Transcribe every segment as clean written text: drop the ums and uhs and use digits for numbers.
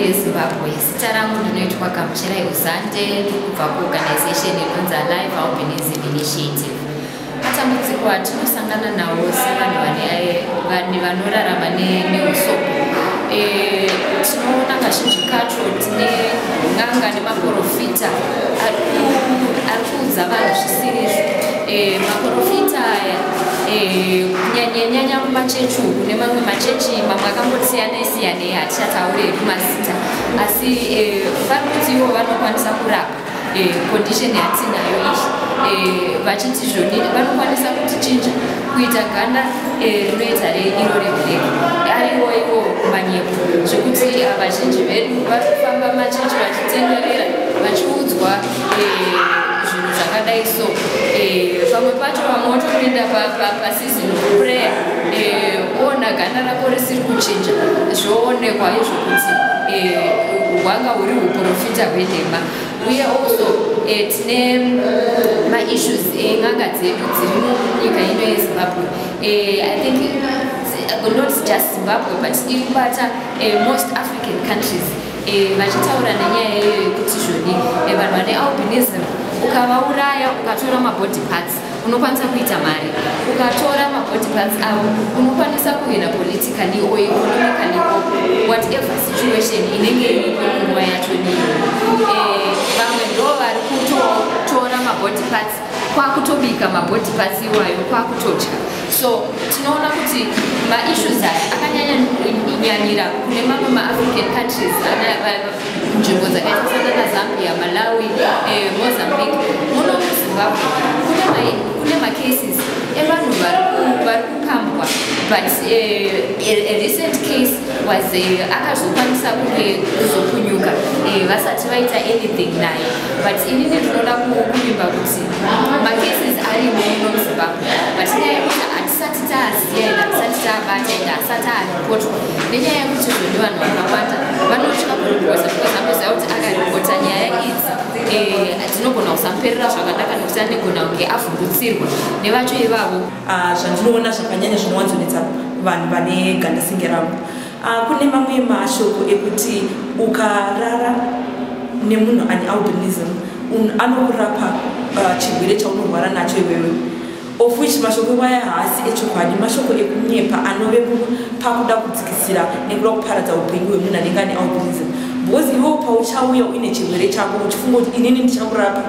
yeZimbabwe. Zita rangu ndinoitwa Kamucherai Uzande, kubva kuorganization inonzi Live Albinism Initiative. Matambudziko atinosangana nawo sevanhu vanorarama nehusope. Tinoona kazhinji kacho tine n'anga nemaprofita ari kuudza vanhu zvisiri maprofita aya kunyanya kumachechi uku nemamwe machechi mamwe akangosiyana hatichataure kumazita, asi vari kuti ivo vanokwanisa kurapa condition yatinayo iyi, vachiti zvoni vanokwanisa kutichinja kuita ganda rinoita iro reblack. Ariwo ivo kumanyepo zvekuti vazhinji vedu vari kufamba machechi vachitenderera vachiudzwa zvinhu zvakadai so. Pamwe pacho vamwe watopinda pasizini prayer ona ganda rako risiri kuchinja, zvoonekwa izvo kuti hwanga huri huprofita hwenhema. Uye also tine maissues n'anga dzedu dziri munyika ino yeZimbabwe. I think not just Zimbabwe but iri kubata most African countries, vachitaura nenyaya iyoyo yekuti zvoni vanhu vane albinism ukavauraya ukatora mabody parts unokwanisa kuita mari, ukatora mabody parts avo unokwanisa kuhina politically or economically whatever situation inenge iripo nguva yacho niyo. Vamwe ndo vari kutotora mabody parts kwakutobika mabody parts iwayo kwakutodya. So tinoona kuti maissues aya akanyanya nyanyira kune mamwe maAfrican countries nzvimbo dzakaita sana Zambia, Malawi, Mozambique. Muno muZimbabwe kune macases evanhu vari kupambwa, but a recent case was akazokwanisa kuzopunyuka vasati vaita anything naye. But inini ndinoda kuvimba kuti macases arimo muno muZimbabwe, but nyaya yekuti hatisati taaziya ende hatisati taabata ende hasati aripotwa nenyaya yekuti zvoni vanhu vakawanda vanotya kuripota because vanoziva kuti akaripota nyaya idzi dzinogona kusamuperera zvakanaka nekuti anogona kunge avhundutsirwa nevacho ivavo. Zvandinoona zvakanyanya zvinowanzonetsa vanhu vane ganda senge rangu, kune mamwe mashoko ekuti ukarara nemunhu ane albinism anokurapa chirwere chaunorwara nacho iwewe, of which mashoko iwaya haasi echokwadi, mashoko ekunyepa anove pakuda kudzikisira nekuda kuparadza upenyu hwemunhu anenge ane albinism. Because iwewe pauchauya uine chirwere chako uchifunga kuti inini ndichakurapa,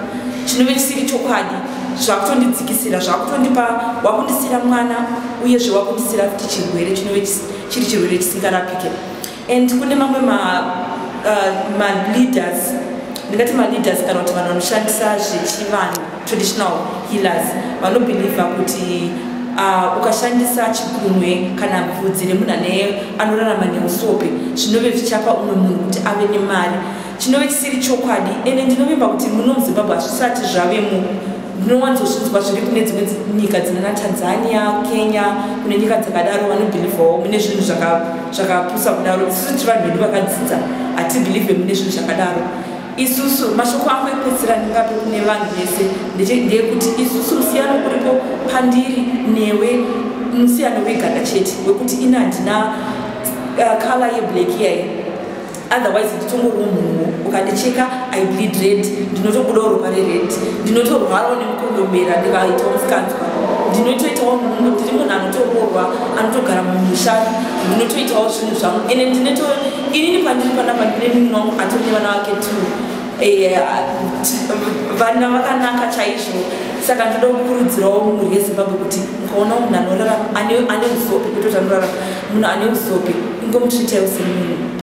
chinove chisiri chokwadi, zvakutondidzikisira, zvakutondipa, wakundisira mwana uyezve wakundisira kuti chirwere chinove chiri chirwere chisingarapike. And kune mamwe ma-leaders, ndingati ma-leaders kana kuti vanhu vanoshandisa zvechivanhu, traditional healers, vanobhilivha kuti ukashandisa chikunwe kana bvudzi remunhu anorarama nehusope zvinove zvichapa umwe munhu kuti ave nemari, chinove chisiri chokwadi. Ende ndinovimba kuti muno muZimbabwe hazvisati zvavemo. Ndinowanzozvinzwa zviri kune dzimwe nyika dzinana Tanzania, Kenya, kune nyika dzakadaro vanobhilivhawo mune zvinhu zvakapusa kudaro. Isusu tiri vanhu vedu vakadzidza hatibhilivhe mune zvinhu zvakadaro. Isusu mashoko angu epedzisira ndingape kune vanhu vese ndeyekuti isusu musiyano uripo pandiri newe musiyano weganda chete wekuti ina handina color yeblack yayi, otherwise nditongoriwo munhu ukandicheka I bleed red, ndinotobudawo ropa rered, ndinotorwarawo nemukondombera ndikaitawo musikanzwa, ndinotoitawo munhu, ndiri munhu anotororwa anotogara mumusha, ndinotoitawo zvinhu zvangu. Ende inini pandiri panapa ndine munhu wangu atori nevana vake tu, vana vakanaka chaizvo. Saka ndoda kukurudzirawo mhuri yeZimbabwe kuti mukaona munhu anorarama ane husope, kutoti anorarama munhu ane husope, ingomutriitai semunhu.